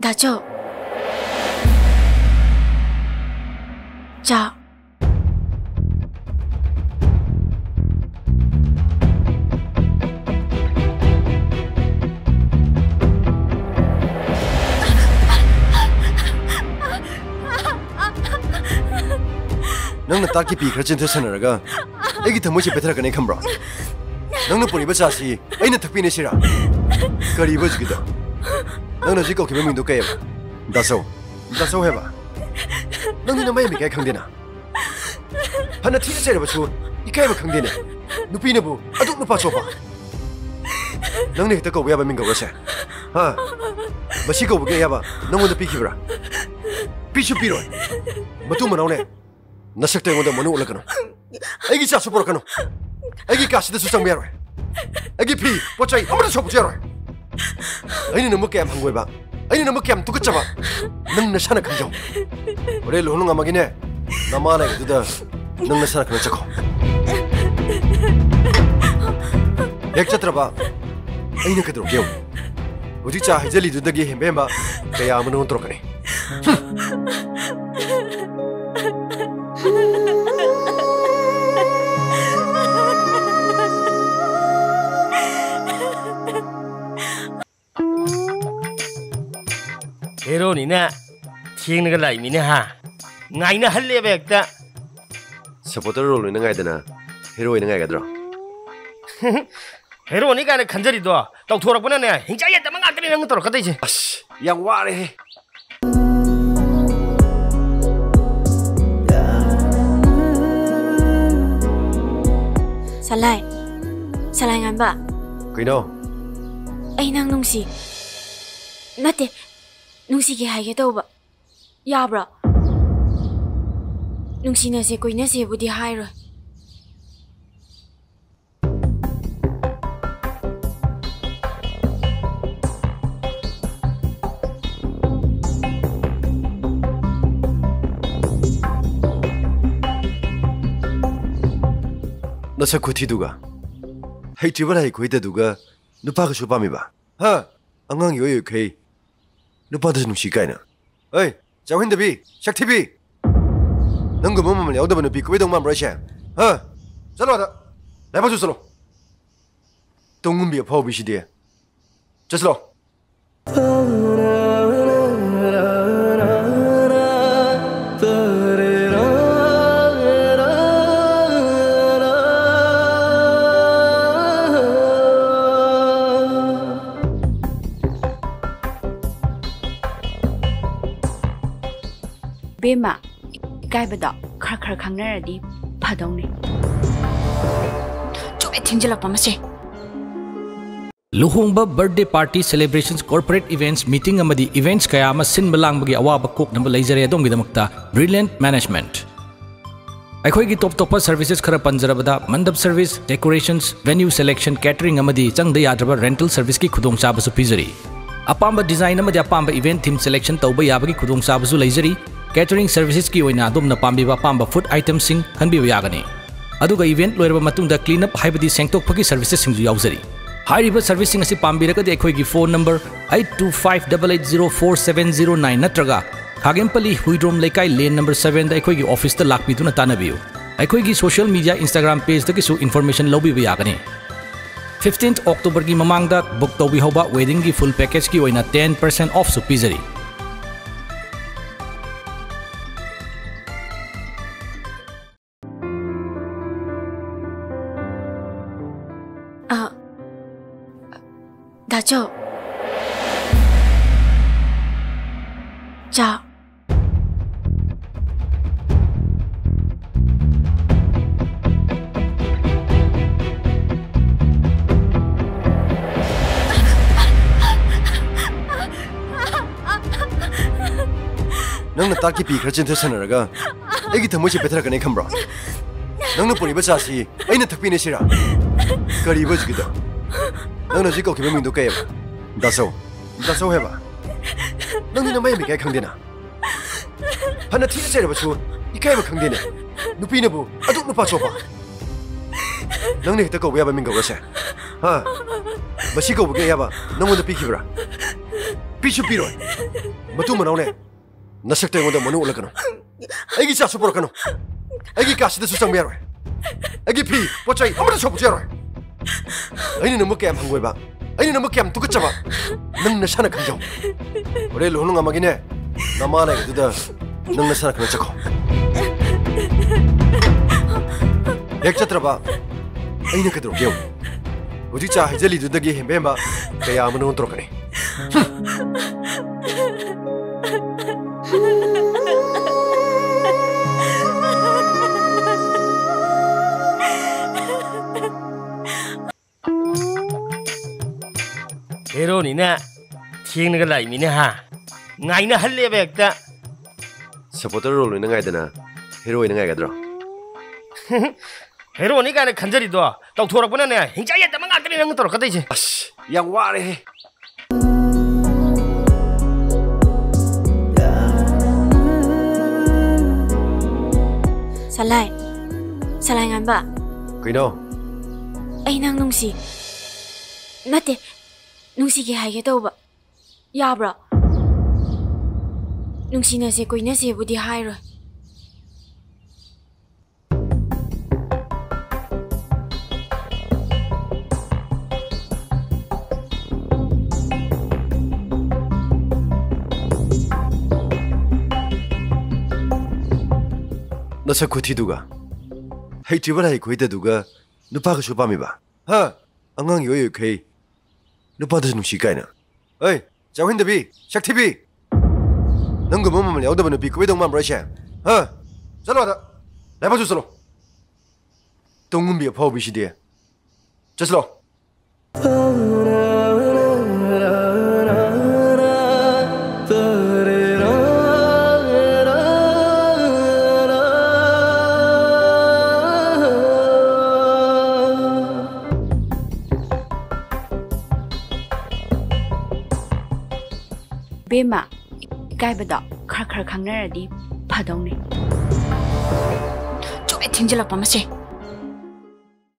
다쳐. 자. नंग ताकि पी खर चिंथ सनरगा एगी थमोची बेथरा कने खमब्रा नंग पुरी बचासी अइना थकपिने सिरा करी बजगिदा नंग नजि को केबे मिंदो कयबा दासो हेबा नंग नि नमै मिकै खंगदेना हन थि सेरबा छु इकैबा खंगदेना नुपिनबु अदुक नुपा चोपा नंग नि हेता को याबा मिंगो गसे हा बसी को बगे याबा नंगोद पिखिब्रा पिछु पिरोय मतु मनौने नसक्ते मोदा मनु उलकनो एगी चासु परकनो एगी कासिदा सुसंग बेरो एगी फी पोचै अमर सोप जेरो अइनि नमु केम हंगोइबा अइनि नमु केम तुकचबा नंग नसाना खंजौ ओरे लोहनु ngamaगिने नमाना दुदा नंग नसाना खन चखो एक चत्रबा अइनि कदरो गेउ उदि चा हजली दुदगी हेबेबा कया Manu तोरकने Hero ni na thieng na lai mi na ha ngai na hal le bek ta supporter role ni ngai dana hero ni ngai gadro hero ni ka na khanjari do tau thorak bana ne hingcha ya ta manga kani nang tor ka dai je yang wa re salai ngan ba kino ai nang nungsi nate nungsi ke hai ke tauba yabra nungsi na se koina se budi hai ro नसा खुथि दुगा हैटिबा high खोइदा दुगा नुपा का सुपा मिबा हा अंगांग यो यो खै नुपा the नुसि काइना ओइ जावहिन दबि शक्तिबि नंगो मम मम यावदबा नुपि कोइ दंग माम रशा हा चलो दा लाइबा जु चलो तंगुम बि फाव बिसि दे चलो बेमा इकाइबदा खर खर खंगनरदी फदौने चोय थिंजलप मसे लुहोंबा birthday party celebrations corporate events meeting अमदी इवेंट्स कया अमा सिनबा लांगबगी अवाब कोक नंबर लेजरे अदोंगिदमक्ता ब्रिलियंट मैनेजमेंट अखोइगी टॉप टॉप सर्विसेस खरा पंजरबदा mandap service decorations venue selection catering अमदी चंगद याद्रबा रेंटल सर्विस की खुदोंग चाबसु पिजरी अपांबा डिजाइन अमदी अपांबा इवेंट थीम सिलेक्शन तौबा याबगी खुदोंग चाबसु लेजरी कैटरिंग सर्विसेस की ओइना अदुमना पांबिबा पांबा फूड आइटम सिंग हनबिबा यागनी अदुगा इवेंट लोइरबा मतुंगदा क्लीन अप हाइबदी सेंगतोकपगी सर्विसेस सिंगजु यावजरी हाइरिबा सर्विसिंग असि पांबिरगदि अखोइगी फोन नंबर 8258804709 नत्रगा खागेमपली हुइड्रोम लेकाई लेन नंबर 7 दा अखोइगी ऑफिस ता लाकपिदुना तानबियु अखोइगी सोशल मीडिया इंस्टाग्राम पेज दगिसु इन्फॉर्मेशन लौबिबा यागनी 15th अक्टोबर की ममांगदा बुक तौबि होबा वेडिंग की फुल पैकेज की ओइना 10% ऑफ सु पिजरी 다쳐. 자. नंग ताकि पी खर चिंथ सनरगा एगी थमोची बेथरा कने खमब्रा नंग पुरी बचासी अइना थकपिने सिरा करी बजगिदा नंग नजि को केबे मिंदो कयबा दासो हेबा नंग नि नमै मिकै खंगदेना हन थि सेरबा छु इकैबा खंगदेना नुपिनबु अदुक नुपा चोपा नंग नि हेता को याबा मिंगो गसे हा बसी को बगे याबा नंगोद पिखिब्रा पिछु पिरोय matu manau ne nasak te ngoda manu ulakano agi cha su porkano agi kasi da su sang meroi agi pi pochai amara so pujeroi aini namu kem hangoi ba aini namu kem tu kachaba nang na sana kanjau ore lohnu ngamagi ne namana ge da nang na sana kan chakho ek chatraba aini kadro geu uji cha hajali du dagi hembe ba kaya amanu trokane Hero ni na thieng na lai mi ne ha ngai na halle bek ta supporter role ni ngai dana hero ni ngai gadro hero ni ka na khanjari do tau thorak bana ne hingcha ya ta manga kani nang tor ka dai je as yang ware he Salai ngan ba kino ai nang nungsi nate nungsi ge haye to ba ya bra nungsi na se koi na se budi hai ro nasa khuthi duga hei tribal hai khoi da duga nupa ka shupa mi ba ha angang yo yo khei nupa da nu shi kai na ei jawhin da bi shakti bi nang go mama liao da ba nu bi koi dong mam ra sha ha zalo da lai ba ju zalo dong bi phau bi shi de just lo Bema, gai bada, khar khang na di, padong ni. Choi thingjala pa ma se